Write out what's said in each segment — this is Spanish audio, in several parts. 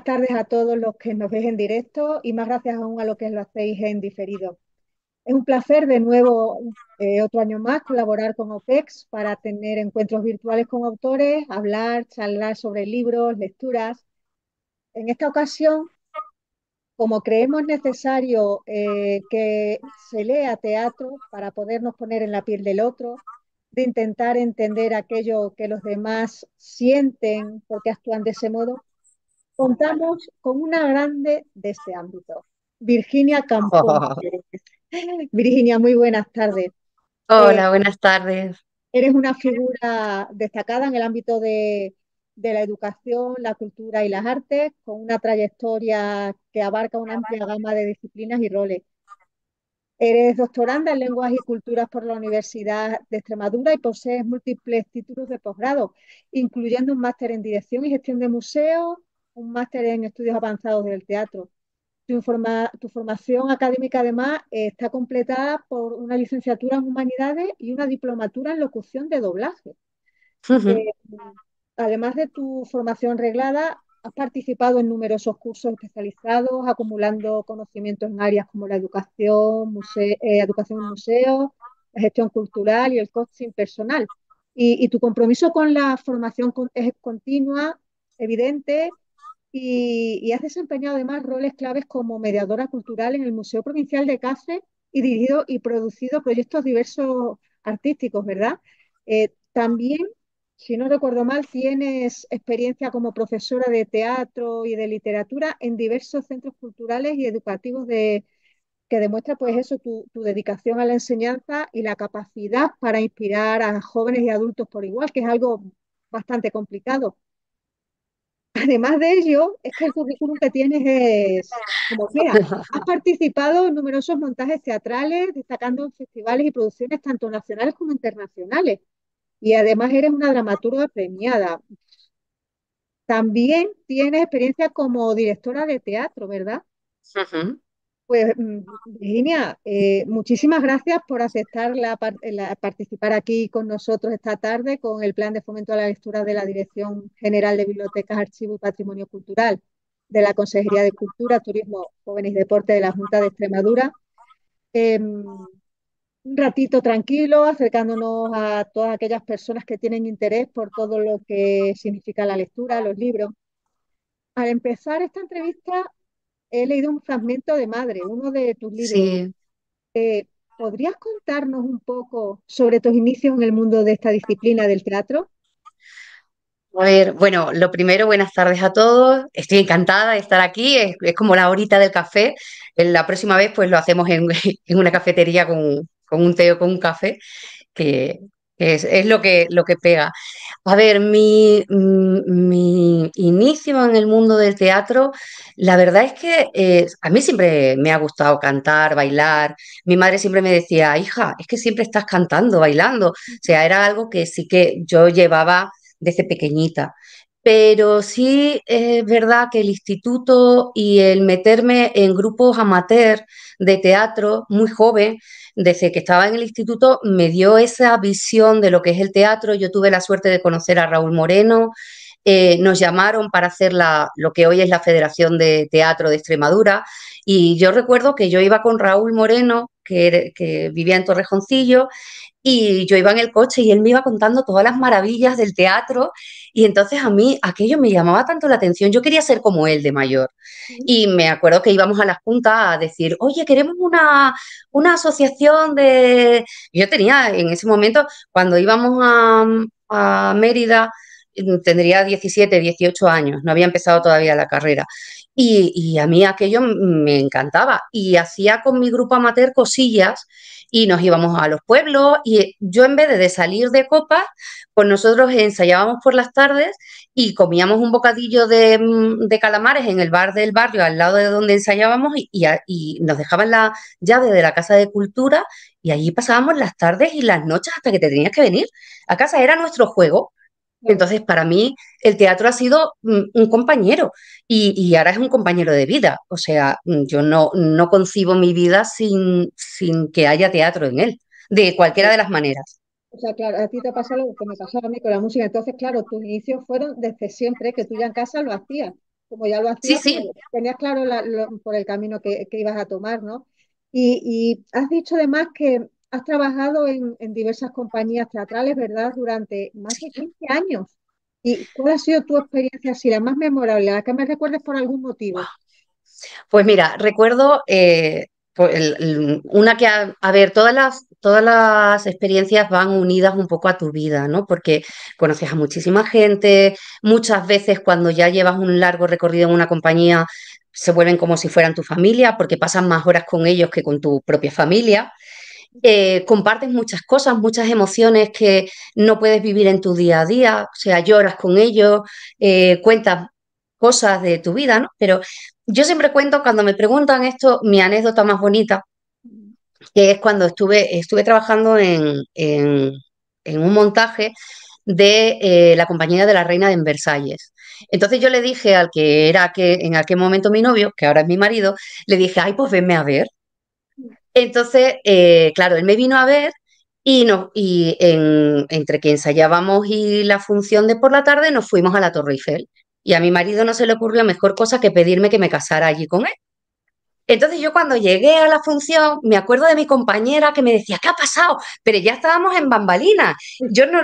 Buenas tardes a todos los que nos veis en directo y más gracias aún a los que lo hacéis en diferido. Es un placer de nuevo, otro año más, colaborar con OPEX para tener encuentros virtuales con autores, hablar, charlar sobre libros, lecturas. En esta ocasión, como creemos necesario que se lea teatro para podernos poner en la piel del otro, de intentar entender aquello que los demás sienten porque actúan de ese modo, contamos con una grande de este ámbito, Virginia Campos. Virginia, muy buenas tardes. Eh, Hola, buenas tardes. Eres una figura destacada en el ámbito de la educación, la cultura y las artes, con una trayectoria que abarca una amplia gama de disciplinas y roles. Eres doctoranda en lenguas y culturas por la Universidad de Extremadura y posees múltiples títulos de posgrado, incluyendo un máster en dirección y gestión de museos, un máster en estudios avanzados del teatro. Tu formación académica, además, está completada por una licenciatura en Humanidades y una diplomatura en locución de doblaje. Ujú, Eh, Además de tu formación reglada, has participado en numerosos cursos especializados, acumulando conocimientos en áreas como la educación, educación en museos, la gestión cultural y el coaching personal. Y tu compromiso con la formación es continua, evidente, y has desempeñado además roles claves como mediadora cultural en el Museo Provincial de Cáceres y dirigido y producido proyectos diversos artísticos, ¿verdad? También, si no recuerdo mal, tienes experiencia como profesora de teatro y de literatura en diversos centros culturales y educativos que demuestra pues eso, tu dedicación a la enseñanza y la capacidad para inspirar a jóvenes y adultos por igual, que es algo bastante complicado. Además de ello, es que el currículum que tienes es, como mira, has participado en numerosos montajes teatrales, destacando en festivales y producciones tanto nacionales como internacionales. Y además eres una dramaturga premiada. También tienes experiencia como directora de teatro, ¿verdad? ujú. Pues, Virginia, muchísimas gracias por aceptar participar aquí con nosotros esta tarde con el Plan de Fomento a la Lectura de la Dirección General de Bibliotecas, Archivo y Patrimonio Cultural de la Consejería de Cultura, Turismo, Jóvenes y Deporte de la Junta de Extremadura. Un ratito tranquilo, acercándonos a todas aquellas personas que tienen interés por todo lo que significa la lectura, los libros. Al empezar esta entrevista, he leído un fragmento de Madre, uno de tus libros. Sí, ¿Podrías contarnos un poco sobre tus inicios en el mundo de esta disciplina del teatro? a ver, bueno, lo primero, buenas tardes a todos. Estoy encantada de estar aquí. Es como la horita del café. La próxima vez, pues lo hacemos en, en una cafetería con un té o con un café, que, que es lo que pega. A ver, mi inicio en el mundo del teatro, la verdad es que a mí siempre me ha gustado cantar, bailar. Mi madre siempre me decía, hija, es que siempre estás cantando, bailando. O sea, era algo que sí que yo llevaba desde pequeñita. Pero sí es verdad que el instituto y el meterme en grupos amateur de teatro muy joven, desde que estaba en el instituto, me dio esa visión de lo que es el teatro. Yo tuve la suerte de conocer a Raúl Moreno. Nos llamaron para hacer lo que hoy es la Federación de Teatro de Extremadura, y yo recuerdo que yo iba con Raúl Moreno, que vivía en Torrejoncillo, y yo iba en el coche y él me iba contando todas las maravillas del teatro, y entonces a mí aquello me llamaba tanto la atención. Yo quería ser como él de mayor. Y me acuerdo que íbamos a las juntas a decir, oye, queremos una asociación de... Yo tenía en ese momento, cuando íbamos a Mérida, tendría 17, 18 años, no había empezado todavía la carrera. Y a mí aquello me encantaba. Y hacía con mi grupo amateur cosillas, y nos íbamos a los pueblos, y yo, en vez de salir de copas, pues nosotros ensayábamos por las tardes y comíamos un bocadillo de calamares en el bar del barrio al lado de donde ensayábamos, y nos dejaban la llave de la casa de cultura, y allí pasábamos las tardes y las noches hasta que te tenías que venir a casa. Era nuestro juego. Claro. Entonces, para mí, el teatro ha sido un compañero, y ahora es un compañero de vida. O sea, yo no concibo mi vida sin que haya teatro en él, de cualquiera de las maneras. O sea, claro, a ti te pasó lo que me pasaba a mí con la música. Entonces, claro, tus inicios fueron desde siempre, que tú ya en casa lo hacías. como ya lo Sí, hacías, pues sí. tenías claro por el camino que ibas a tomar, ¿no? Y has dicho además que has trabajado en diversas compañías teatrales, ¿verdad? Durante más de 15 años. ¿Y cuál ha sido tu experiencia así, la más memorable, la que me recuerdes por algún motivo? Pues mira, recuerdo pues una que, a ver, todas las experiencias van unidas un poco a tu vida, ¿no? Porque conoces a muchísima gente, muchas veces cuando ya llevas un largo recorrido en una compañía, se vuelven como si fueran tu familia, porque pasas más horas con ellos que con tu propia familia. Compartes muchas cosas, muchas emociones que no puedes vivir en tu día a día, o sea, lloras con ellos, cuentas cosas de tu vida, ¿no? Pero yo siempre cuento, cuando me preguntan esto, mi anécdota más bonita, que es cuando estuve trabajando en un montaje de la compañía de la Reina de Versalles. Entonces yo le dije al que era en aquel momento mi novio, que ahora es mi marido, le dije, ay, pues venme a ver. Entonces, claro, él me vino a ver entre que ensayábamos y la función de por la tarde nos fuimos a la Torre Eiffel. Y a mi marido no se le ocurrió mejor cosa que pedirme que me casara allí con él. Entonces yo cuando llegué a la función me acuerdo de mi compañera que me decía, ¿qué ha pasado? Pero ya estábamos en bambalinas. Yo no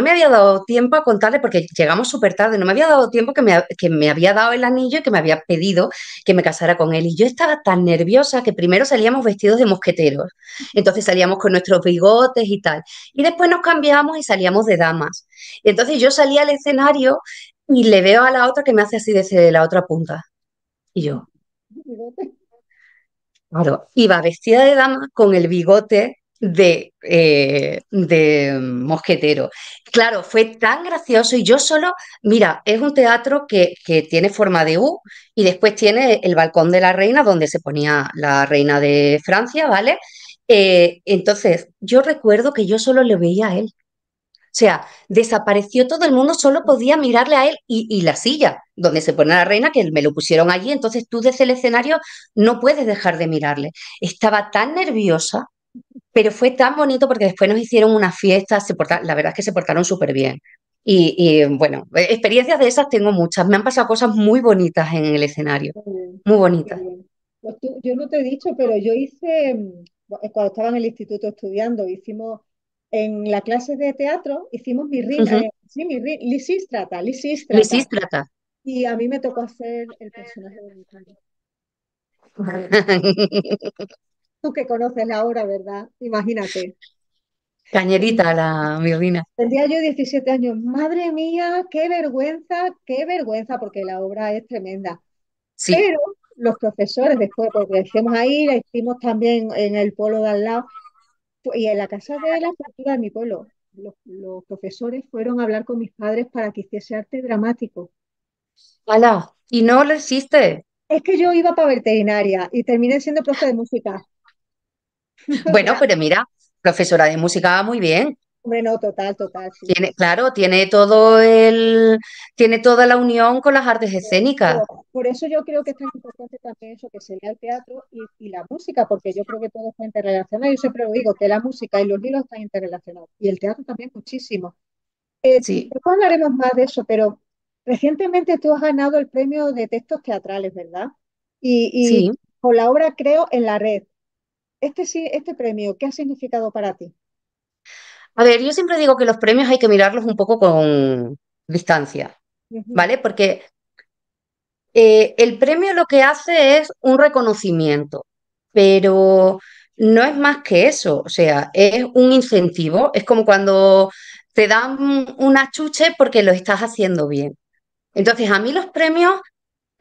me había dado tiempo a contarle porque llegamos súper tarde, no me había dado tiempo que me había dado el anillo y que me había pedido que me casara con él. Y yo estaba tan nerviosa que primero salíamos vestidos de mosqueteros. Entonces salíamos con nuestros bigotes y tal. Y después nos cambiamos y salíamos de damas. Entonces yo salí al escenario y le veo a la otra que me hace así desde la otra punta. Y yo... Claro, iba vestida de dama con el bigote de mosquetero. Claro, fue tan gracioso y yo solo, mira, es un teatro que tiene forma de U y después tiene el balcón de la reina donde se ponía la reina de Francia, ¿vale? Entonces, yo recuerdo que yo solo le veía a él. O sea, desapareció todo el mundo, solo podía mirarle a él y la silla donde se pone la reina, que me lo pusieron allí, entonces tú desde el escenario no puedes dejar de mirarle. Estaba tan nerviosa, pero fue tan bonito porque después nos hicieron una fiesta, la verdad es que se portaron súper bien. Bueno, experiencias de esas tengo muchas, me han pasado cosas muy bonitas en el escenario, Muy bien, muy qué bonitas. bien. Pues yo no te he dicho, pero yo hice, cuando estaba en el instituto estudiando, hicimos en la clase de teatro, hicimos Ujú. Lisístrata, Lisístrata. Lisístrata. Y a mí me tocó hacer el personaje de mi padre. Tú que conoces la obra, ¿verdad? Imagínate. Cañerita la Mirrina. Tendría yo 17 años. Madre mía, qué vergüenza, porque la obra es tremenda. Sí. Pero los profesores, después, porque la hicimos ahí, la hicimos también en el pueblo de al lado, y en la casa de la cultura de mi pueblo, los profesores fueron a hablar con mis padres para que hiciese arte dramático. ¡Hala! ¿Y no lo hiciste? Es que yo iba para veterinaria y terminé siendo profe de música. O Bueno, sea, pero mira, profesora de música muy bien. hombre, no, total, total, sí, sí, Tiene, sí. claro, tiene toda la unión con las artes escénicas. Por eso yo creo que es tan importante también eso, que sería el teatro y la música, porque yo creo que todo está interrelacionado. Yo siempre lo digo, que la música y los libros están interrelacionados, y el teatro también muchísimo. Sí, Después hablaremos más de eso, pero recientemente tú has ganado el premio de textos teatrales, ¿verdad? Y sí. con la obra Creo en la red. Este premio, ¿qué ha significado para ti? A ver, yo siempre digo que los premios hay que mirarlos un poco con distancia, Ujú, ¿vale? Porque el premio lo que hace es un reconocimiento, pero no es más que eso, o sea, es un incentivo, es como cuando te dan una chuche porque lo estás haciendo bien. Entonces, a mí los premios,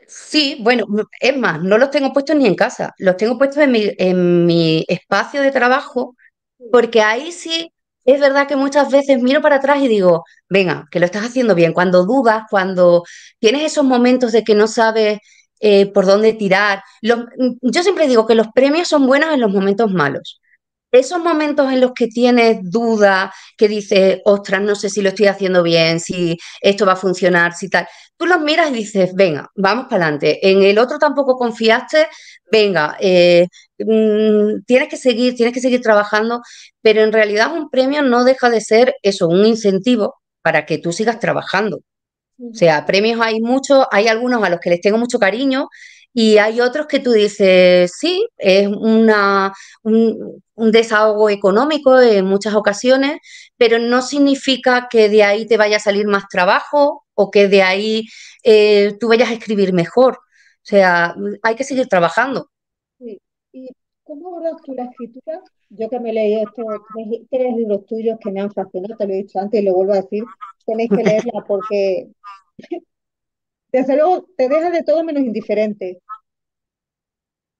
sí, bueno, es más, no los tengo puestos ni en casa, los tengo puestos en mi espacio de trabajo, porque ahí sí es verdad que muchas veces miro para atrás y digo, venga, que lo estás haciendo bien. Cuando dudas, cuando tienes esos momentos de que no sabes por dónde tirar, yo siempre digo que los premios son buenos en los momentos malos. Esos momentos en los que tienes duda, que dices, ostras, no sé si lo estoy haciendo bien, si esto va a funcionar, si tal, tú los miras y dices, venga, vamos para adelante. En el otro tampoco confiaste, venga, tienes que seguir trabajando, pero en realidad un premio no deja de ser eso, un incentivo para que tú sigas trabajando. O sea, premios hay muchos, hay algunos a los que les tengo mucho cariño y hay otros que tú dices, sí, es un desahogo económico en muchas ocasiones, pero no significa que de ahí te vaya a salir más trabajo o que de ahí tú vayas a escribir mejor. O sea, hay que seguir trabajando. Sí. ¿Y cómo abordas tú la escritura? Yo que me he leído estos tres libros tuyos que me han fascinado, te lo he dicho antes y lo vuelvo a decir, tenéis que leerla porque desde luego te deja de todo menos indiferente.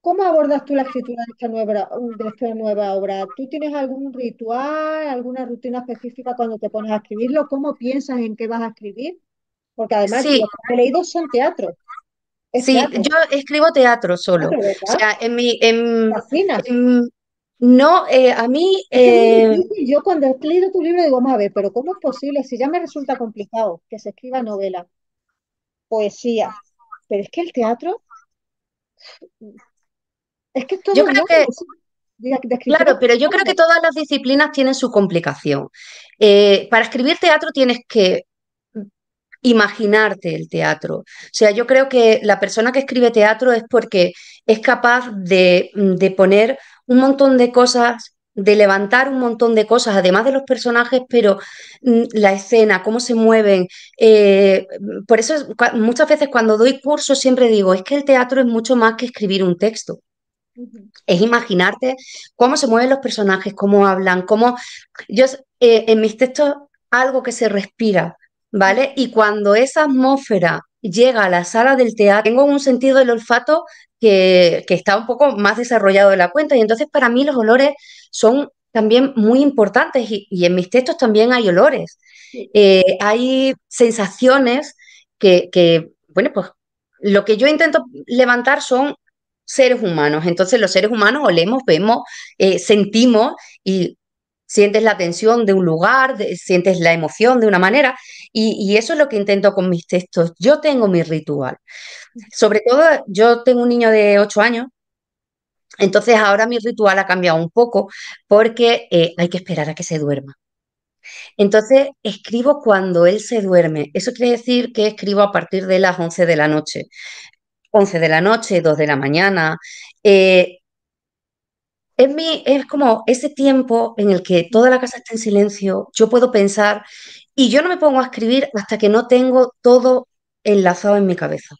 ¿Cómo abordas tú la escritura de esta nueva obra? ¿Tú tienes algún ritual, alguna rutina específica cuando te pones a escribirlo? ¿Cómo piensas en qué vas a escribir? Porque además Sí, lo que he leído son teatros, es sí, yo teatro, escribo teatro solo. O teatro, ¿verdad? sea, Fascinas. no, a mí, Es que es muy difícil. Yo cuando he leído tu libro digo, vamos a ver, pero ¿cómo es posible? Si ya me resulta complicado que se escriba novela, poesía, pero es que el teatro es que es todo yo un creo mundo que, de escritura. claro, pero yo creo que todas las disciplinas tienen su complicación. Para escribir teatro tienes que imaginarte el teatro. O sea, yo creo que la persona que escribe teatro es porque es capaz de poner un montón de cosas, de levantar un montón de cosas, además de los personajes, pero la escena, cómo se mueven. Por eso muchas veces cuando doy cursos siempre digo, es que el teatro es mucho más que escribir un texto. Ujú, Es imaginarte cómo se mueven los personajes, cómo hablan, cómo... Yo en mis textos algo que se respira, ¿vale? Y cuando esa atmósfera llega a la sala del teatro, tengo un sentido del olfato que está un poco más desarrollado de la cuenta y entonces para mí los olores son también muy importantes y en mis textos también hay olores. sí, Hay sensaciones bueno, pues lo que yo intento levantar son seres humanos. Entonces los seres humanos olemos, vemos, sentimos y sientes la tensión de un lugar, sientes la emoción de una manera y eso es lo que intento con mis textos. Yo tengo mi ritual. Sobre todo, yo tengo un niño de 8 años, entonces ahora mi ritual ha cambiado un poco porque hay que esperar a que se duerma. Entonces escribo cuando él se duerme. Eso quiere decir que escribo a partir de las 11 de la noche. 11 de la noche, 2 de la mañana. Eh, es como ese tiempo en el que toda la casa está en silencio, yo puedo pensar y yo no me pongo a escribir hasta que no tengo todo enlazado en mi cabeza.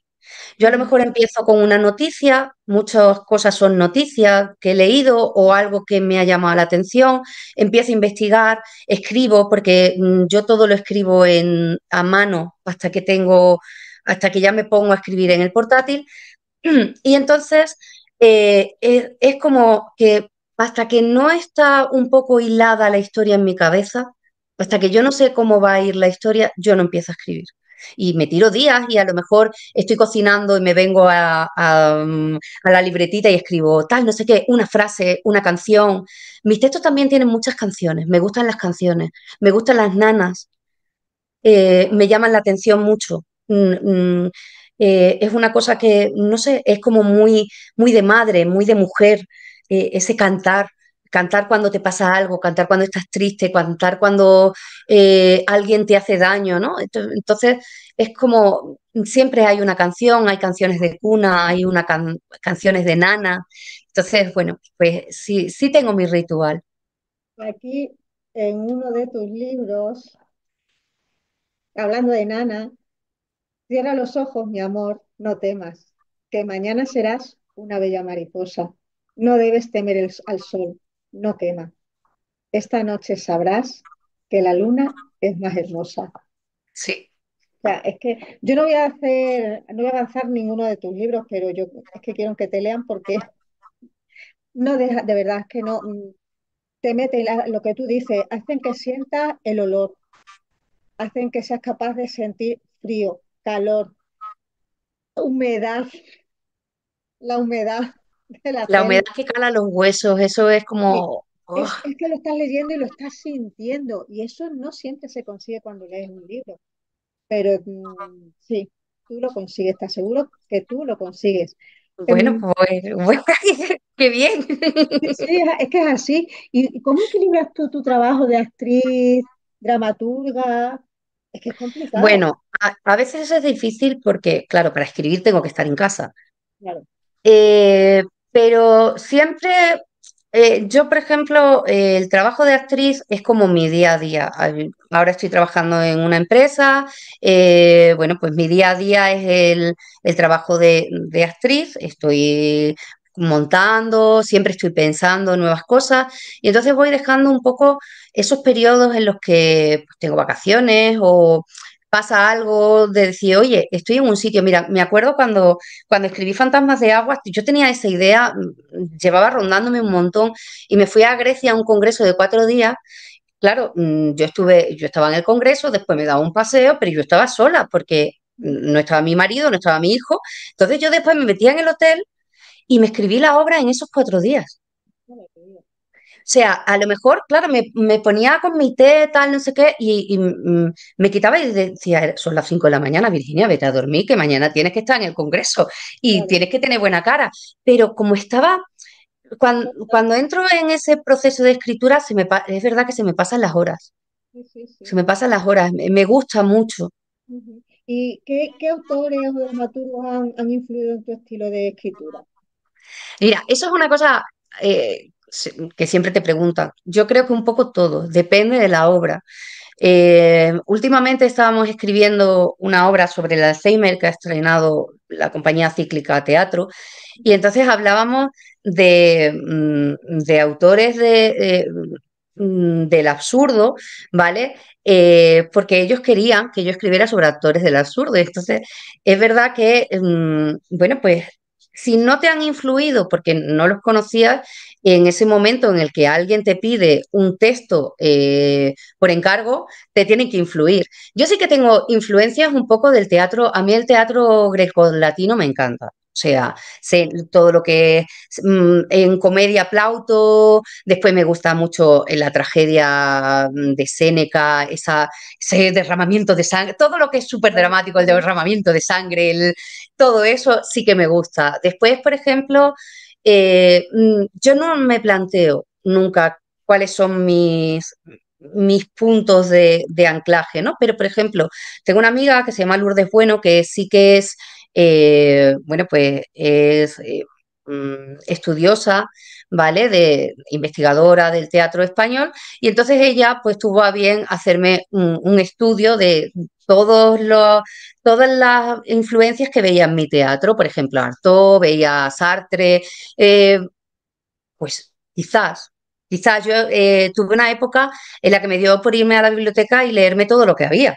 Yo a lo ujú. mejor empiezo con una noticia, muchas cosas son noticias que he leído o algo que me ha llamado la atención, empiezo a investigar, escribo, porque yo todo lo escribo a mano hasta que ya me pongo a escribir en el portátil. Y entonces es como que hasta que no está un poco hilada la historia en mi cabeza, hasta que yo no sé cómo va a ir la historia, yo no empiezo a escribir. Y me tiro días y a lo mejor estoy cocinando y me vengo a la libretita y escribo tal, no sé qué, una frase, una canción. Mis textos también tienen muchas canciones, me gustan las canciones, me gustan las nanas, me llaman la atención mucho. Es una cosa que, no sé, es como muy, muy de madre, muy de mujer, ese cantar. Cantar cuando te pasa algo, cantar cuando estás triste, cantar cuando alguien te hace daño, ¿no? Entonces, es como, siempre hay una canción, hay canciones de cuna, hay canciones de nana. Entonces, bueno, pues sí, sí tengo mi ritual. Aquí en uno de tus libros, hablando de Nana, cierra los ojos, mi amor, no temas, que mañana serás una bella mariposa. No debes temer al sol, no quema. Esta noche sabrás que la luna es más hermosa. Sí. O sea, es que yo no voy a avanzar ninguno de tus libros, pero yo es que quiero que te lean porque no deja, de verdad es que no, te mete lo que tú dices, hacen que sientas el olor, hacen que seas capaz de sentir frío, calor, humedad, la humedad de la La humedad selva. que cala los huesos, eso es Sí, como... ¡oh! es que lo estás leyendo y lo estás sintiendo, y eso no siempre se consigue cuando lees un libro, pero sí, tú lo consigues, te aseguro que tú lo consigues. Bueno, Em, pues, bueno, qué bien. sí, sí, es que es así. ¿Y cómo equilibras tú tu trabajo de actriz, dramaturga? Es que es complicado. Bueno, a veces es difícil porque, claro, para escribir tengo que estar en casa. Claro. Eh, pero siempre, yo, por ejemplo, el trabajo de actriz es como mi día a día. Ahora estoy trabajando en una empresa, bueno, pues mi día a día es el trabajo de actriz, estoy montando, siempre estoy pensando nuevas cosas y entonces voy dejando un poco esos periodos en los que pues, tengo vacaciones o pasa algo de decir, oye, estoy en un sitio. Mira, me acuerdo cuando escribí Fantasmas de Agua, yo tenía esa idea, llevaba rondándome un montón y me fui a Grecia a un congreso de 4 días. Claro, yo estaba en el congreso, después me daba un paseo, pero yo estaba sola porque no estaba mi marido, no estaba mi hijo. Entonces yo después me metía en el hotel y me escribí la obra en esos 4 días. O sea, a lo mejor, claro, me ponía con mi té, tal, no sé qué, y me quitaba y decía, son las 5 de la mañana, Virginia, vete a dormir, que mañana tienes que estar en el Congreso y Claro. tienes que tener buena cara. Pero como estaba, cuando entro en ese proceso de escritura, es verdad que se me pasan las horas, Sí, sí, se sí. me pasan las horas, me gusta mucho. Ujú. ¿Y qué autores o dramaturgos han influido en tu estilo de escritura? Mira, eso es una cosa que siempre te preguntan. Yo creo que un poco todo, depende de la obra. Últimamente estábamos escribiendo una obra sobre el Alzheimer que ha estrenado la compañía cíclica Teatro y entonces hablábamos de autores del absurdo, ¿vale? Porque ellos querían que yo escribiera sobre actores del absurdo. Y entonces, es verdad que, bueno, pues si no te han influido porque no los conocías, en ese momento en el que alguien te pide un texto por encargo, te tienen que influir. Yo sí que tengo influencias un poco del teatro, a mí el teatro grecolatino me encanta. O sea, sé todo lo que es en comedia Plauto, después me gusta mucho en la tragedia de Séneca, ese derramamiento de sangre, todo lo que es súper dramático, el derramamiento de sangre, todo eso sí que me gusta. Después, por ejemplo, yo no me planteo nunca cuáles son mis puntos de anclaje, ¿no? Pero, por ejemplo, tengo una amiga que se llama Lourdes Bueno, que sí que es, bueno, pues es estudiosa, ¿vale? De investigadora del teatro español, y entonces ella pues tuvo a bien hacerme un estudio de todas las influencias que veía en mi teatro, por ejemplo, Artaud, veía Sartre, eh, pues quizás yo tuve una época en la que me dio por irme a la biblioteca y leerme todo lo que había,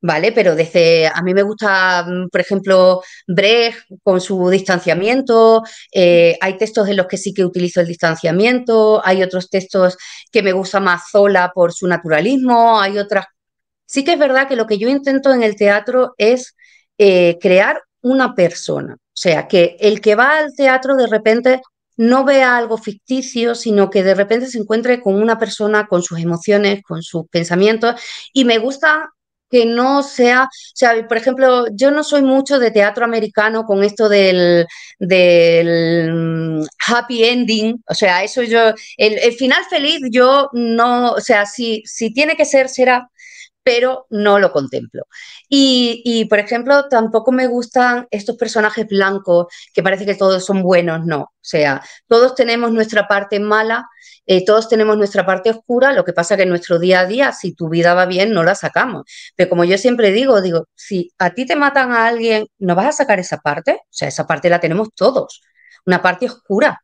¿vale? Pero desde, a mí me gusta, por ejemplo, Brecht con su distanciamiento, hay textos en los que sí que utilizo el distanciamiento, hay otros textos que me gusta más Zola por su naturalismo, hay otras. Sí que es verdad que lo que yo intento en el teatro es crear una persona. O sea, que el que va al teatro de repente no vea algo ficticio, sino que de repente se encuentre con una persona, con sus emociones, con sus pensamientos. Y me gusta que no sea, o sea, por ejemplo, yo no soy mucho de teatro americano con esto del happy ending, o sea, eso yo, el final feliz yo no, o sea, si tiene que ser, será, pero no lo contemplo. Por ejemplo, tampoco me gustan estos personajes blancos que parece que todos son buenos, no. O sea, todos tenemos nuestra parte mala, todos tenemos nuestra parte oscura, lo que pasa que en nuestro día a día, si tu vida va bien, no la sacamos. Pero como yo siempre digo, si a ti te matan a alguien, ¿no vas a sacar esa parte? O sea, esa parte la tenemos todos, una parte oscura.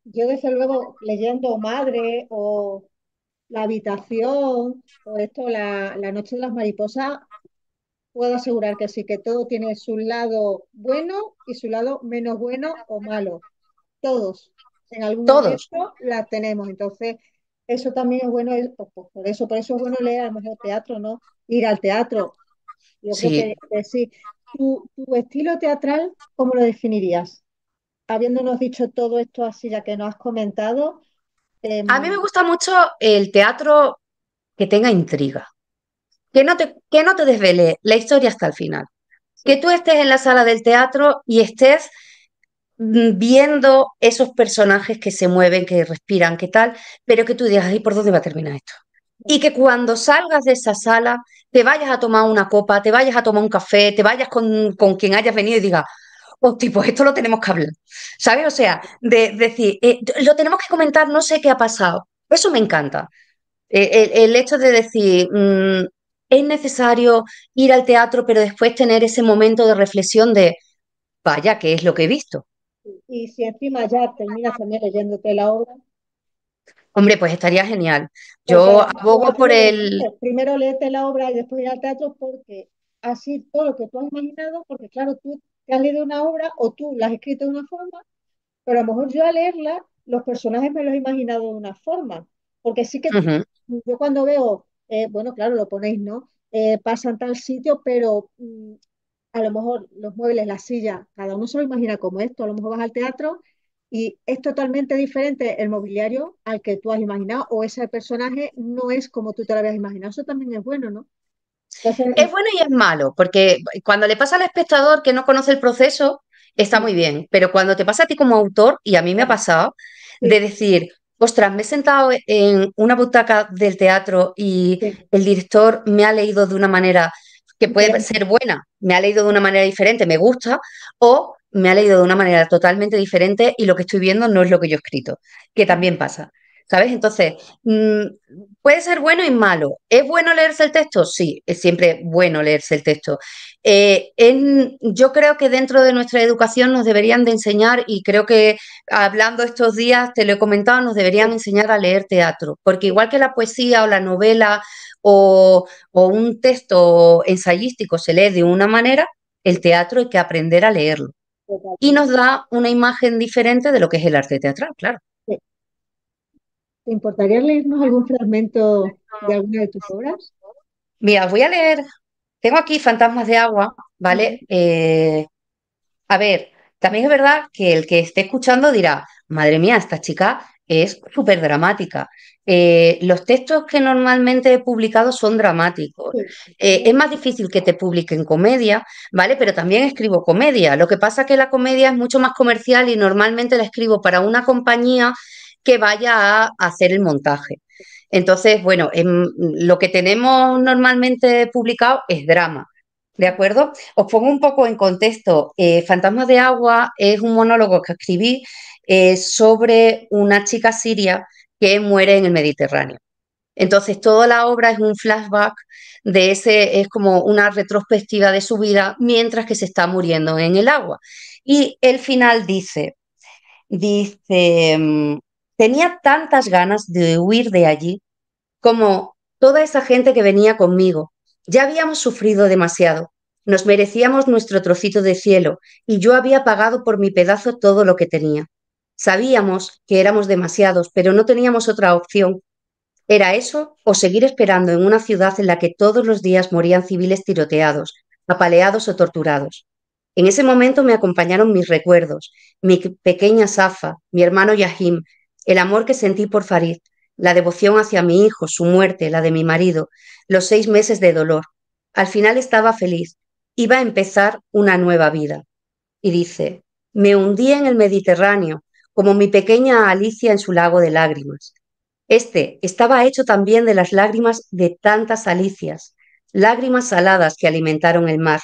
Yo, desde luego, leyendo Madre o La habitación o esto, La noche de las mariposas, puedo asegurar que sí, que todo tiene su lado bueno y su lado menos bueno o malo. Todos, en algún Todos, momento la tenemos. Entonces, eso también es bueno, pues, por eso es bueno leer a lo mejor teatro, ¿no? Ir al teatro. Yo creo sí. que sí. Tu estilo teatral, ¿cómo lo definirías? Habiéndonos dicho todo esto así, ya que nos has comentado, A mí me em, gusta mucho el teatro que tenga intriga. Que no te desvele la historia hasta el final. Que sí, tú estés en la sala del teatro y estés viendo esos personajes que se mueven, que respiran, que tal, pero que tú digas, ¿y por dónde va a terminar esto? Y que cuando salgas de esa sala te vayas a tomar una copa, te vayas a tomar un café, te vayas con quien hayas venido y digas, hostia, pues esto lo tenemos que hablar, ¿sabes? O sea, de decir, lo tenemos que comentar, no sé qué ha pasado. Eso me encanta. El hecho de decir, es necesario ir al teatro, pero después tener ese momento de reflexión de, vaya, ¿qué es lo que he visto? Y si encima ya terminas también leyéndote la obra, Hombre, pues estaría genial. porque Yo además abogo yo por digo el... siempre, primero léete la obra y después ir al teatro, porque así todo lo que tú has imaginado, porque claro, tú te has leído una obra o tú la has escrito de una forma, pero a lo mejor yo al leerla, los personajes me los he imaginado de una forma, porque sí que Ujú. yo cuando veo, bueno, claro, lo ponéis, ¿no? Pasa en tal sitio, pero a lo mejor los muebles, la silla, cada uno se lo imagina como esto, a lo mejor vas al teatro y es totalmente diferente el mobiliario al que tú has imaginado, o ese personaje no es como tú te lo habías imaginado, eso también es bueno, ¿no? Es Entonces, bueno y es malo, porque cuando le pasa al espectador que no conoce el proceso, está sí, muy bien, pero cuando te pasa a ti como autor, y a mí me ha claro, pasado, de sí, decir, ostras, me he sentado en una butaca del teatro y sí, el director me ha leído de una manera que puede diferente. ser buena, me ha leído de una manera diferente, me gusta, o me ha leído de una manera totalmente diferente y lo que estoy viendo no es lo que yo he escrito, que también pasa. ¿Sabes? Entonces, puede ser bueno y malo. ¿Es bueno leerse el texto? Sí, es siempre bueno leerse el texto. Yo creo que dentro de nuestra educación nos deberían de enseñar, y creo que hablando estos días, te lo he comentado, nos deberían Sí, enseñar a leer teatro, porque sí, igual que la poesía o la novela o un texto ensayístico se lee de una manera, el teatro hay que aprender a leerlo. Y totalmente. nos da una imagen diferente de lo que es el arte teatral, claro. Sí. ¿Te importaría leernos algún fragmento de alguna de tus obras? Mira, os voy a leer, tengo aquí Fantasmas de Agua, ¿vale? Ujú. A ver, también es verdad que el que esté escuchando dirá, madre mía, esta chica es súper dramática. Los textos que normalmente he publicado son dramáticos. Sí, Es más difícil que te publiquen comedia, ¿vale? Pero también escribo comedia. Lo que pasa es que la comedia es mucho más comercial y normalmente la escribo para una compañía que vaya a hacer el montaje. Entonces, bueno, lo que tenemos normalmente publicado es drama. ¿De acuerdo? Os pongo un poco en contexto. Fantasmas de Agua es un monólogo que escribí sobre una chica siria que muere en el Mediterráneo. Entonces, toda la obra es un flashback de ese, es como una retrospectiva de su vida mientras que se está muriendo en el agua. Y el final dice, tenía tantas ganas de huir de allí como toda esa gente que venía conmigo. Ya habíamos sufrido demasiado, nos merecíamos nuestro trocito de cielo y yo había pagado por mi pedazo todo lo que tenía. Sabíamos que éramos demasiados, pero no teníamos otra opción. Era eso o seguir esperando en una ciudad en la que todos los días morían civiles tiroteados, apaleados o torturados. En ese momento me acompañaron mis recuerdos, mi pequeña Safa, mi hermano Yahim, el amor que sentí por Farid, la devoción hacia mi hijo, su muerte, la de mi marido, los 6 meses de dolor. Al final estaba feliz. Iba a empezar una nueva vida. Y dice, me hundí en el Mediterráneo, como mi pequeña Alicia en su lago de lágrimas. Este estaba hecho también de las lágrimas de tantas alicias, lágrimas saladas que alimentaron el mar.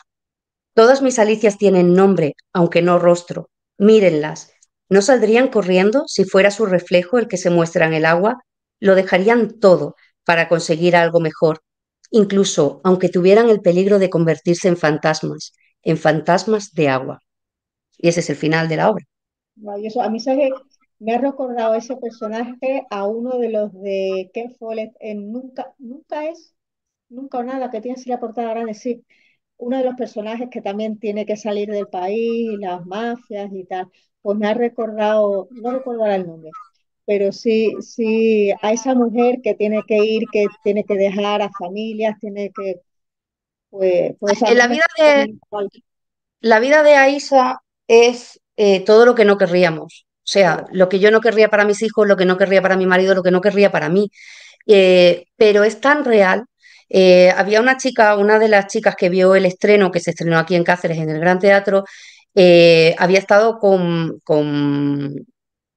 Todas mis alicias tienen nombre, aunque no rostro. Mírenlas. ¿No saldrían corriendo si fuera su reflejo el que se muestra en el agua? Lo dejarían todo para conseguir algo mejor, incluso aunque tuvieran el peligro de convertirse en fantasmas de agua. Y ese es el final de la obra. maravilloso. A mí, ¿sabes? Me ha recordado ese personaje a uno de los de Ken Follett en Nunca o Nada, que tiene así la portada grande, sí. Uno de los personajes que también tiene que salir del país, las mafias y tal. Pues me ha recordado, no recuerdo ahora el nombre, pero sí, sí, a esa mujer que tiene que ir, que tiene que dejar a familias, tiene que, pues a En mí la me... vida de, La vida de Aisha es todo lo que no querríamos. O sea, lo que yo no querría para mis hijos, lo que no querría para mi marido, lo que no querría para mí. Pero es tan real. Había una chica, una de las chicas que vio el estreno, que se estrenó aquí en Cáceres, en el Gran Teatro, había estado con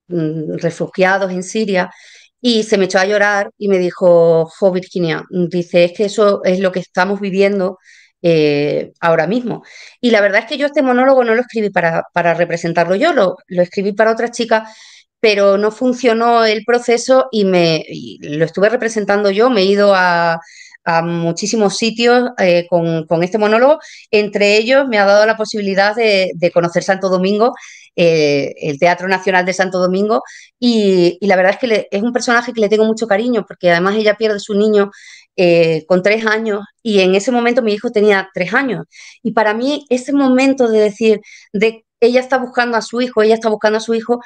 refugiados en Siria y se me echó a llorar y me dijo, jo, Virginia, dice, es que eso es lo que estamos viviendo ahora mismo. Y la verdad es que yo este monólogo no lo escribí para representarlo yo, lo escribí para otra chica, pero no funcionó el proceso y lo estuve representando yo, me he ido a muchísimos sitios con este monólogo, entre ellos me ha dado la posibilidad de conocer Santo Domingo, el Teatro Nacional de Santo Domingo, y la verdad es que es un personaje que le tengo mucho cariño, porque además ella pierde su niño con 3 años, y en ese momento mi hijo tenía 3 años. Y para mí ese momento de decir, de ella está buscando a su hijo, ella está buscando a su hijo,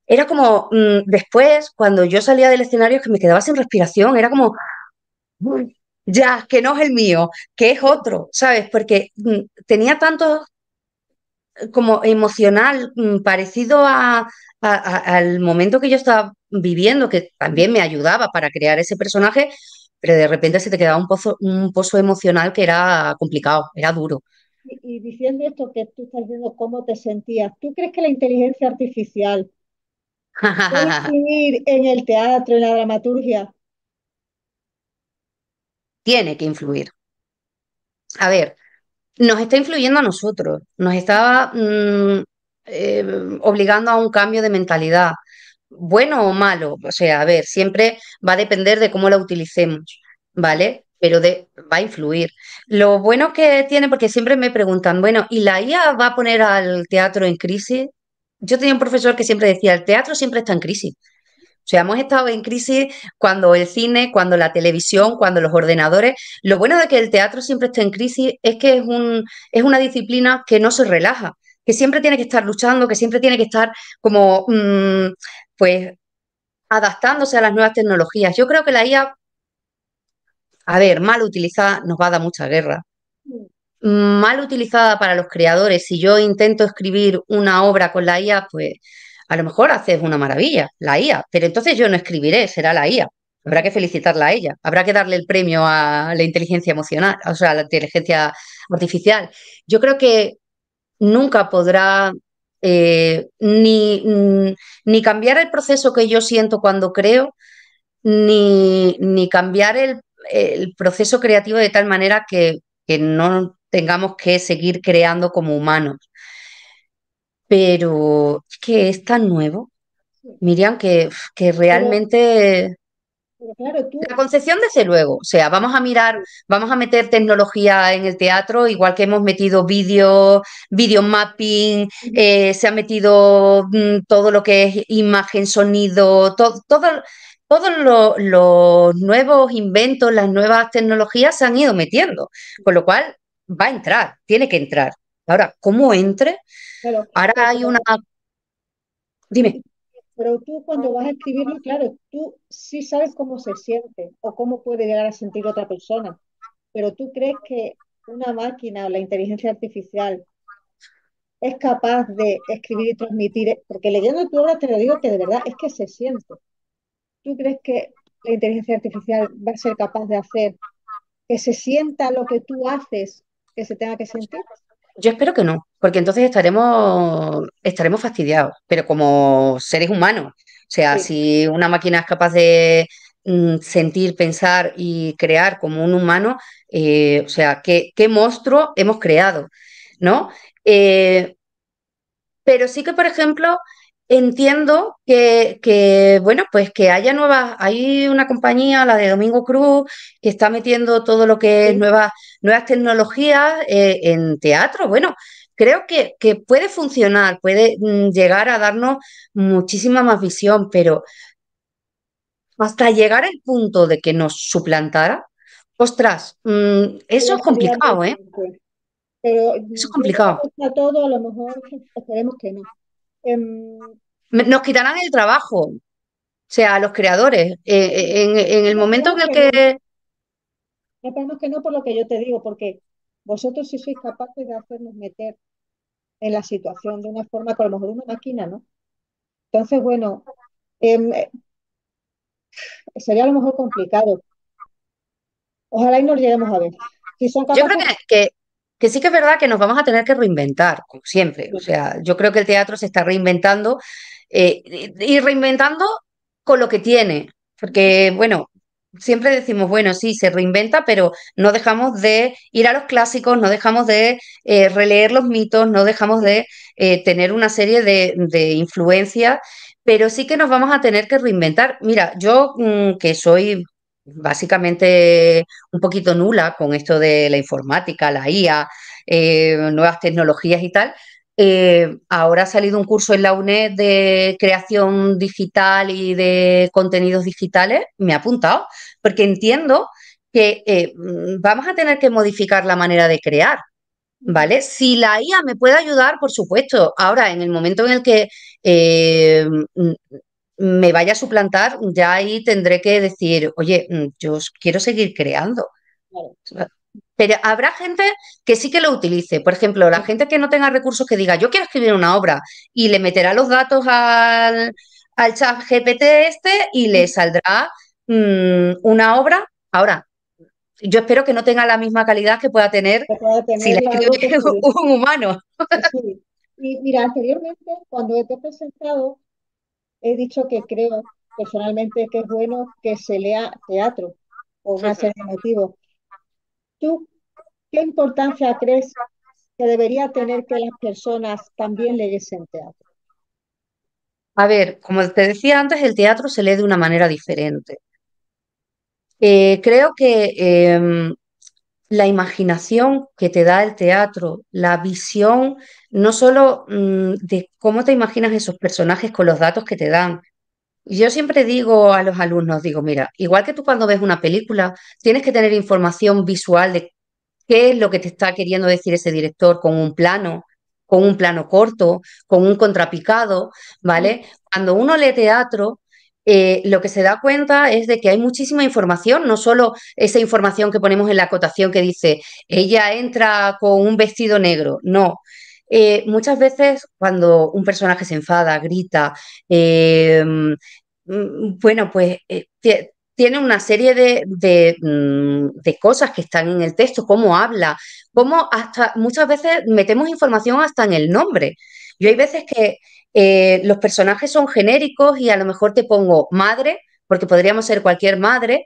era como después, cuando yo salía del escenario, que me quedaba sin respiración, era como, "Uy, ya, que no es el mío, que es otro, ¿sabes? Porque tenía tanto como emocional parecido al momento que yo estaba viviendo, que también me ayudaba para crear ese personaje, pero de repente se te quedaba un pozo emocional que era complicado, era duro. Y diciendo esto que tú estás diciendo, ¿cómo te sentías? ¿Tú crees que la inteligencia artificial puede influir en el teatro, en la dramaturgia? Tiene que influir. A ver, nos está influyendo a nosotros, nos está eh, obligando a un cambio de mentalidad, bueno o malo. O sea, a ver, siempre va a depender de cómo la utilicemos, ¿vale? Pero va a influir. Lo bueno que tiene, porque siempre me preguntan, bueno, ¿y la IA va a poner al teatro en crisis? Yo tenía un profesor que siempre decía, el teatro siempre está en crisis. O sea, hemos estado en crisis cuando el cine, cuando la televisión, cuando los ordenadores. Lo bueno de que el teatro siempre esté en crisis es que es una disciplina que no se relaja, que siempre tiene que estar luchando, que siempre tiene que estar como, pues, adaptándose a las nuevas tecnologías. Yo creo que la IA, a ver, mal utilizada, nos va a dar mucha guerra. Mal utilizada para los creadores, si yo intento escribir una obra con la IA, pues a lo mejor haces una maravilla, la IA, pero entonces yo no escribiré, será la IA. Habrá que felicitarla a ella, habrá que darle el premio a la inteligencia emocional, o sea, a la inteligencia artificial. Yo creo que nunca podrá ni cambiar el proceso que yo siento cuando creo, ni cambiar el proceso creativo de tal manera que no tengamos que seguir creando como humanos. Pero es que es tan nuevo, Sí. Miriam, que Pero, realmente pero claro, la tú, concepción, desde luego, o sea, vamos a mirar, vamos a meter tecnología en el teatro, igual que hemos metido video mapping, se ha metido todo lo que es imagen, sonido, todos los nuevos inventos, las nuevas tecnologías se han ido metiendo, con lo cual va a entrar, tiene que entrar. Ahora, ¿cómo entre? pero, Ahora hay una... Dime. pero tú cuando vas a escribirlo, claro, tú sí sabes cómo se siente o cómo puede llegar a sentir otra persona, pero tú crees que una máquina o la inteligencia artificial es capaz de escribir y transmitir, porque leyendo tu obra te lo digo que de verdad es que se siente. ¿Tú crees que la inteligencia artificial va a ser capaz de hacer que se sienta lo que tú haces, que se tenga que sentir? Yo espero que no, porque entonces estaremos fastidiados, pero como seres humanos. O sea, Sí. si una máquina es capaz de sentir, pensar y crear como un humano, o sea, ¿qué monstruo hemos creado? ¿No? Eh, pero sí que, por ejemplo, entiendo bueno, pues que haya hay una compañía, la de Domingo Cruz, que está metiendo todo lo que es Sí. nuevas tecnologías en teatro. Bueno, creo que puede funcionar, puede llegar a darnos muchísima más visión, pero hasta llegar al punto de que nos suplantara, ostras, eso Ya es sería muy complicado, ¿eh? fuerte. Pero Eso es viendo complicado. cómo está todo, a lo mejor esperemos que no. Nos quitarán el trabajo. O sea, a los creadores. En el momento Esperemos en el que no. que Esperemos que no por lo que yo te digo, porque vosotros sí sois capaces de hacernos meter en la situación de una forma que a lo mejor una máquina, ¿no? Entonces, bueno, em, sería a lo mejor complicado. Ojalá y nos lleguemos a ver. Si son yo creo capaces, que sí que es verdad que nos vamos a tener que reinventar, como siempre. O sea, yo creo que el teatro se está reinventando y reinventando con lo que tiene, porque bueno, siempre decimos, bueno, sí, se reinventa, pero no dejamos de ir a los clásicos, no dejamos de releer los mitos, no dejamos de tener una serie de influencias, pero sí que nos vamos a tener que reinventar. Mira, yo que soy básicamente un poquito nula con esto de la informática, la IA, nuevas tecnologías y tal. Ahora ha salido un curso en la UNED de creación digital y de contenidos digitales. Me ha apuntado, porque entiendo que vamos a tener que modificar la manera de crear, ¿vale? Si la IA me puede ayudar, por supuesto. Ahora, en el momento en el que eh, mm, me vaya a suplantar, ya ahí tendré que decir, oye, yo quiero seguir creando. claro. Pero habrá gente que sí que lo utilice. Por ejemplo, la gente que no tenga recursos que diga, yo quiero escribir una obra y le meterá los datos al chat GPT este y le saldrá una obra. Ahora, yo espero que no tenga la misma calidad que pueda tener Que puede si la tenerlo escribe algo que se... un humano. Sí. Y mira, anteriormente, cuando te he presentado, he dicho que creo personalmente que es bueno que se lea teatro por una serie de motivos. ¿Tú qué importancia crees que debería tener que las personas también leyesen teatro? A ver, como te decía antes, el teatro se lee de una manera diferente. Creo que la imaginación que te da el teatro, la visión, no solo de cómo te imaginas esos personajes con los datos que te dan. Yo siempre digo a los alumnos, digo, mira, igual que tú cuando ves una película, tienes que tener información visual de qué es lo que te está queriendo decir ese director con un plano corto, con un contrapicado, ¿vale? Cuando uno lee teatro, lo que se da cuenta es de que hay muchísima información, no solo esa información que ponemos en la acotación que dice, ella entra con un vestido negro, no. Muchas veces cuando un personaje se enfada, grita, bueno, pues tiene una serie de cosas que están en el texto, cómo habla, cómo hasta muchas veces metemos información hasta en el nombre. Yo hay veces que los personajes son genéricos y a lo mejor te pongo madre, porque podríamos ser cualquier madre,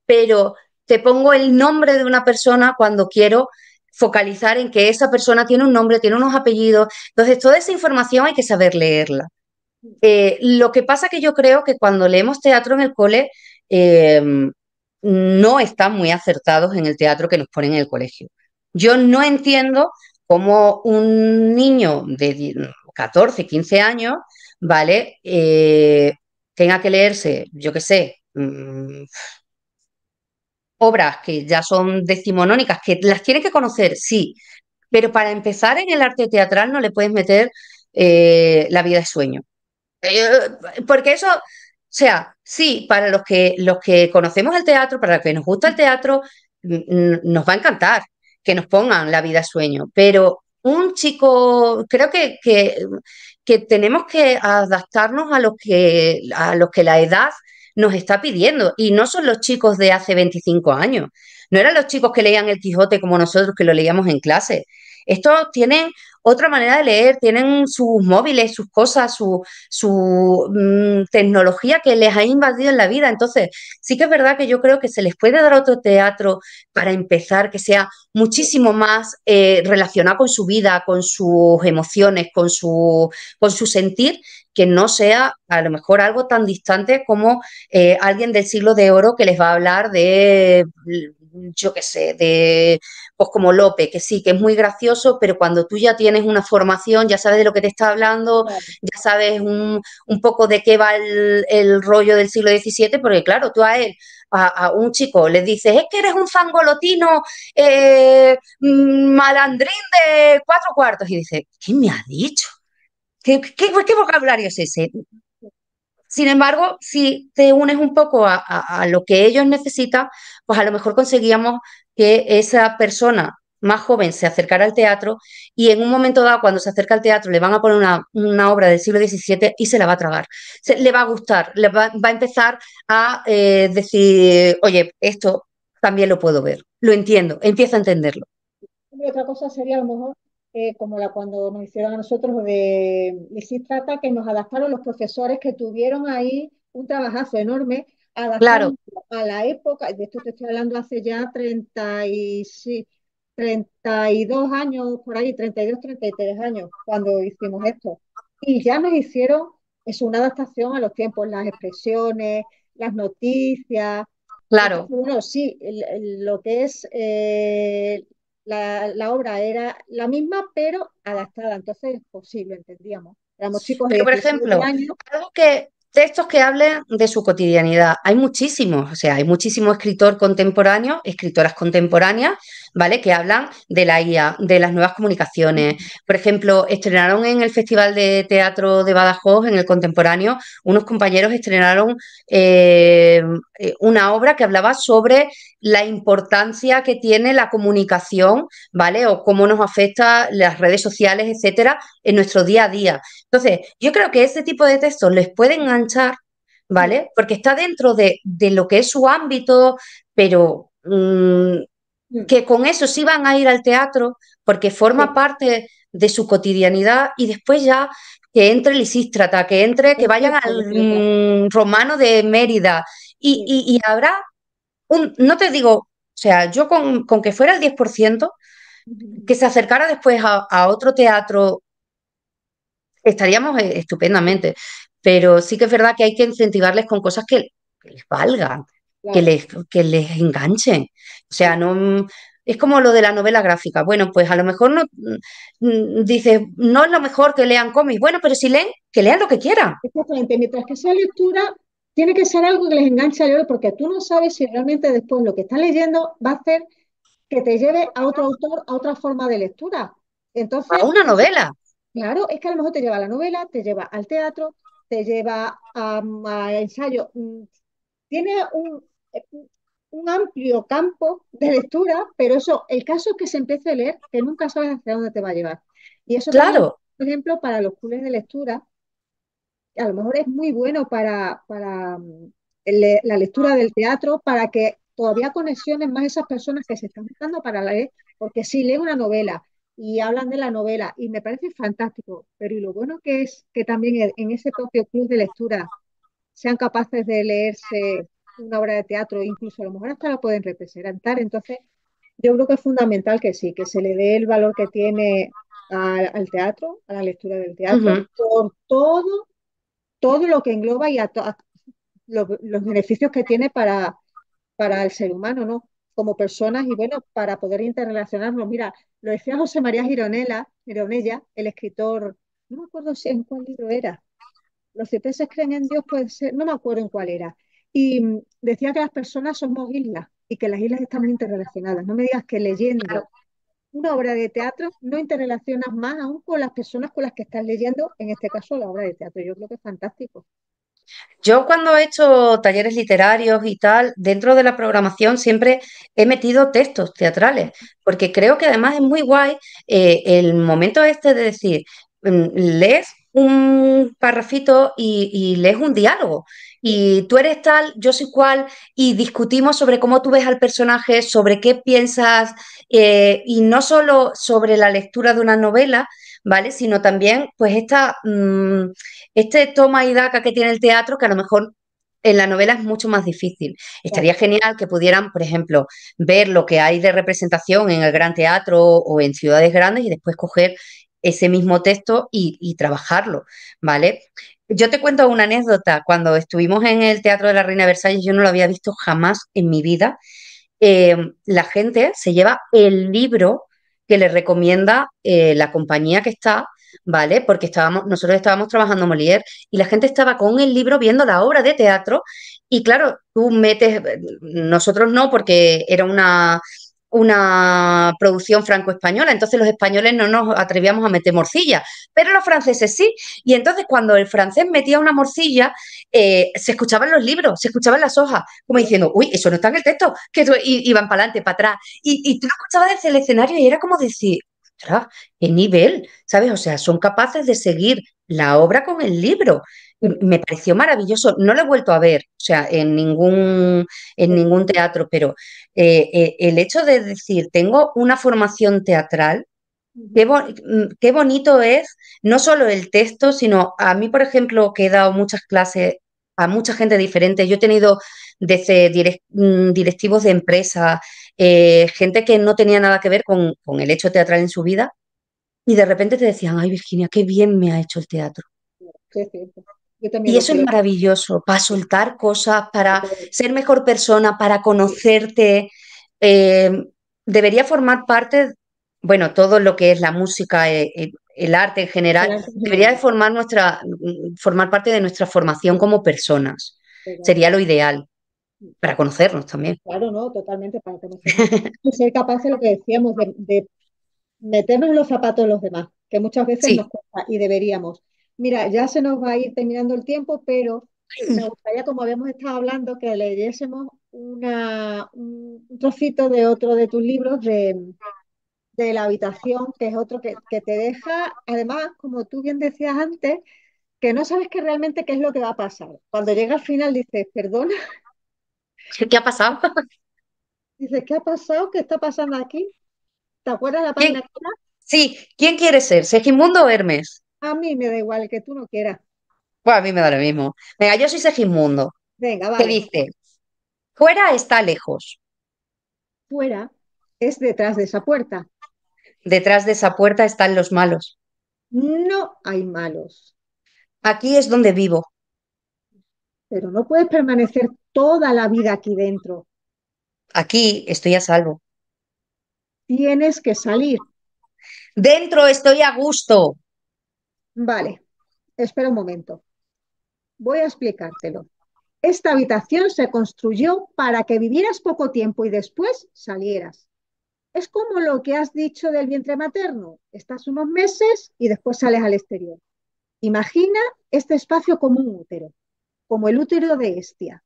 pero te pongo el nombre de una persona cuando quiero focalizar en que esa persona tiene un nombre, tiene unos apellidos. Entonces, toda esa información hay que saber leerla. Lo que pasa que yo creo que cuando leemos teatro en el cole, eh, no están muy acertados en el teatro que nos ponen en el colegio. Yo no entiendo cómo un niño de 14, 15 años, ¿vale? Tenga que leerse, yo qué sé, obras que ya son decimonónicas, que las tiene que conocer, sí, pero para empezar en el arte teatral no le puedes meter La vida de sueño. Eh, Porque eso, o sea, sí, para los que conocemos el teatro, para los que nos gusta el teatro, nos va a encantar que nos pongan La vida sueño, pero un chico, creo que tenemos que adaptarnos a lo que la edad nos está pidiendo, y no son los chicos de hace 25 años, no eran los chicos que leían El Quijote como nosotros que lo leíamos en clase. Estos tienen otra manera de leer, tienen sus móviles, sus cosas, su tecnología que les ha invadido en la vida. Entonces, sí que es verdad que yo creo que se les puede dar otro teatro para empezar, que sea muchísimo más relacionado con su vida, con sus emociones, con su sentir, que no sea a lo mejor algo tan distante como alguien del siglo de oro que les va a hablar de, yo qué sé, de pues como Lope, que sí, que es muy gracioso, pero cuando tú ya tienes una formación, ya sabes de lo que te está hablando, Claro, ya sabes un poco de qué va el rollo del siglo XVII, porque claro, tú a él, a un chico, le dices, es que eres un zangolotino malandrín de cuatro cuartos, y dice, ¿qué me ha dicho? ¿Qué vocabulario es ese? Sin embargo, si te unes un poco a lo que ellos necesitan, pues a lo mejor conseguíamos que esa persona más joven se acercara al teatro y en un momento dado, cuando se acerca al teatro, le van a poner una obra del siglo XVII y se la va a tragar. Le va a gustar, va a empezar a decir, oye, esto también lo puedo ver, lo entiendo, empieza a entenderlo. y otra cosa sería a lo mejor, como cuando nos hicieron a nosotros de Trata, que nos adaptaron los profesores que tuvieron ahí un trabajazo enorme claro, adaptando a la época, de esto te estoy hablando hace ya 32 años, por ahí, 32, 33 años, cuando hicimos esto. Y ya nos hicieron, es una adaptación a los tiempos, las expresiones, las noticias. Entonces, claro. bueno, sí, lo que es la obra era la misma, pero adaptada. Entonces es posible, entendíamos. Éramos chicos de Pero, por 17 ejemplo, años. algo que textos que hablen de su cotidianidad. Hay muchísimos, o sea, hay muchísimo escritor contemporáneo, escritoras contemporáneas, ¿vale? Que hablan de la IA, de las nuevas comunicaciones. Por ejemplo, estrenaron en el Festival de Teatro de Badajoz, en el Contemporáneo, unos compañeros estrenaron una obra que hablaba sobre la importancia que tiene la comunicación, ¿vale? O cómo nos afecta las redes sociales, etcétera, en nuestro día a día. Entonces, yo creo que ese tipo de textos les puede enganchar, Sí, ¿vale? Porque está dentro de lo que es su ámbito, pero mm, que con eso sí van a ir al teatro porque forma sí, parte de su cotidianidad y después ya que entre Lisístrata, que entre, que vayan al exactamente, exactamente. Romano de Mérida Sí, y habrá no te digo, o sea, yo con que fuera el 10% que se acercara después a otro teatro estaríamos estupendamente, pero sí que es verdad que hay que incentivarles con cosas que les valgan, claro. que les enganchen. O sea, Sí. no es como lo de la novela gráfica. Bueno, pues a lo mejor no dices, no es lo mejor que lean cómics. Bueno, pero si leen, que lean lo que quieran. Exactamente. Mientras que sea lectura, tiene que ser algo que les enganche a leer, porque tú no sabes si realmente después lo que estás leyendo va a hacer que te lleve a otro autor, a otra forma de lectura. A Entonces, una novela. claro, es que a lo mejor te lleva a la novela, te lleva al teatro, te lleva a ensayo. Tiene un amplio campo de lectura, pero eso, el caso es que se empiece a leer, que nunca sabes hacia dónde te va a llevar. Y eso también, Claro, por ejemplo, para los clubes de lectura, a lo mejor es muy bueno para la lectura del teatro, para que todavía conexionen más esas personas que se están buscando para leer, porque si leen una novela y hablan de la novela, y me parece fantástico, pero y lo bueno que es que también en ese propio club de lectura sean capaces de leerse una obra de teatro, incluso a lo mejor hasta la pueden representar. Entonces, yo creo que es fundamental que sí, que se le dé el valor que tiene al teatro, a la lectura del teatro, ujú, por todo lo que engloba y a los beneficios que tiene para el ser humano, ¿no? Como personas y bueno, para poder interrelacionarnos. Mira, lo decía José María Gironella, el escritor, no me acuerdo si en cuál libro era, los cipreses creen en Dios, puede ser, no me acuerdo en cuál era. Y decía que las personas somos islas y que las islas estamos interrelacionadas. No me digas que leyendo claro. una obra de teatro no interrelacionas más aún con las personas con las que estás leyendo, en este caso la obra de teatro. Yo creo que es fantástico. Yo cuando he hecho talleres literarios y tal, dentro de la programación siempre he metido textos teatrales, porque creo que además es muy guay el momento este de decir, lees un parrafito y lees un diálogo, Sí, y tú eres tal, yo soy cual, y discutimos sobre cómo tú ves al personaje, sobre qué piensas, y no solo sobre la lectura de una novela, ¿vale? Sino también, pues, este toma y daca que tiene el teatro, que a lo mejor en la novela es mucho más difícil. claro. Estaría genial que pudieran, por ejemplo, ver lo que hay de representación en el Gran Teatro o en ciudades grandes y después coger ese mismo texto y trabajarlo, ¿vale? Yo te cuento una anécdota. Cuando estuvimos en el Teatro de la Reina de Versalles, yo no lo había visto jamás en mi vida. La gente se lleva el libro que le recomienda la compañía que está, ¿vale? Porque nosotros estábamos trabajando Molière y la gente estaba con el libro viendo la obra de teatro y claro, tú metes, nosotros no, porque era una producción franco-española, entonces los españoles no nos atrevíamos a meter morcilla, pero los franceses sí. Y entonces cuando el francés metía una morcilla, se escuchaban los libros, se escuchaban las hojas, como diciendo, uy, eso no está en el texto, y iban para adelante, para atrás. Y tú lo escuchabas desde el escenario y era como decir, ostras, qué nivel, ¿sabes? O sea, son capaces de seguir la obra con el libro. Me pareció maravilloso. No lo he vuelto a ver, o sea, en ningún teatro, pero el hecho de decir, tengo una formación teatral, qué bonito es no solo el texto, sino a mí, por ejemplo, que he dado muchas clases a mucha gente diferente. Yo he tenido desde directivos de empresas, gente que no tenía nada que ver con el hecho teatral en su vida y de repente te decían, ay Virginia, qué bien me ha hecho el teatro. Sí, es cierto. Yo también Y lo eso es creo. maravilloso, para soltar cosas, Sobre para todo. ser mejor persona, para Sí, conocerte. eh, Debería formar parte, bueno, todo lo que es la música, el arte en el general, arte en debería de general. formar parte de nuestra formación como personas. Sería lo ideal, para conocernos también. Claro, no, totalmente para conocernos. Y ser capaces, lo que decíamos, de meternos en los zapatos de los demás, que muchas veces nos Sí. cuesta y deberíamos. Mira, ya se nos va a ir terminando el tiempo, pero me gustaría, como habíamos estado hablando, que leyésemos un trocito de otro de tus libros de La habitación, que es otro que te deja, además, como tú bien decías antes, que no sabes que realmente qué es lo que va a pasar. Cuando llega al final dices, perdona, ¿Qué ha pasado? dices, ¿qué ha pasado? ¿Qué está pasando aquí? ¿Te acuerdas la ¿Quién? página que era? Sí, ¿quién quiere ser? ¿Segismundo o Hermes? A mí me da igual el que tú no quieras. Pues a mí me da lo mismo. Venga, yo soy Segismundo. Venga, ¿Qué vale. dice? Fuera está lejos. Fuera es detrás de esa puerta. Detrás de esa puerta están los malos. No hay malos, Aquí es donde vivo. pero no puedes permanecer toda la vida aquí dentro. Aquí estoy a salvo. Tienes que salir. Dentro estoy a gusto. Vale, espera un momento. Voy a explicártelo. Esta habitación se construyó para que vivieras poco tiempo y después salieras. Es como lo que has dicho del vientre materno. Estás unos meses y después sales al exterior. Imagina este espacio como un útero, como el útero de Hestia.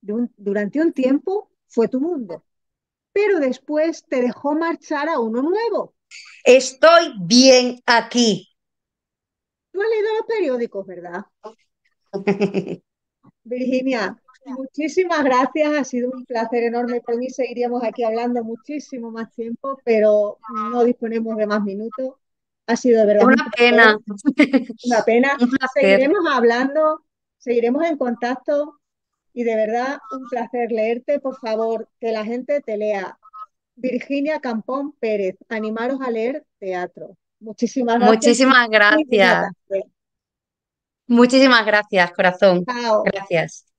Durante un tiempo fue tu mundo, pero después te dejó marchar a uno nuevo. Estoy bien aquí. Tú has leído los periódicos, ¿verdad? Virginia, muchísimas gracias. Ha sido un placer enorme. Por mí seguiríamos aquí hablando muchísimo más tiempo, pero no disponemos de más minutos. Ha sido de Es verdad un una placer, pena. una pena. Un placer. Seguiremos hablando, seguiremos en contacto y de verdad un placer leerte. Por favor, que la gente te lea. Virginia Campón Pérez, animaros a leer teatro. Muchísimas gracias Muchísimas y buena gracias. tarde. Muchísimas gracias, corazón. Chao. Gracias.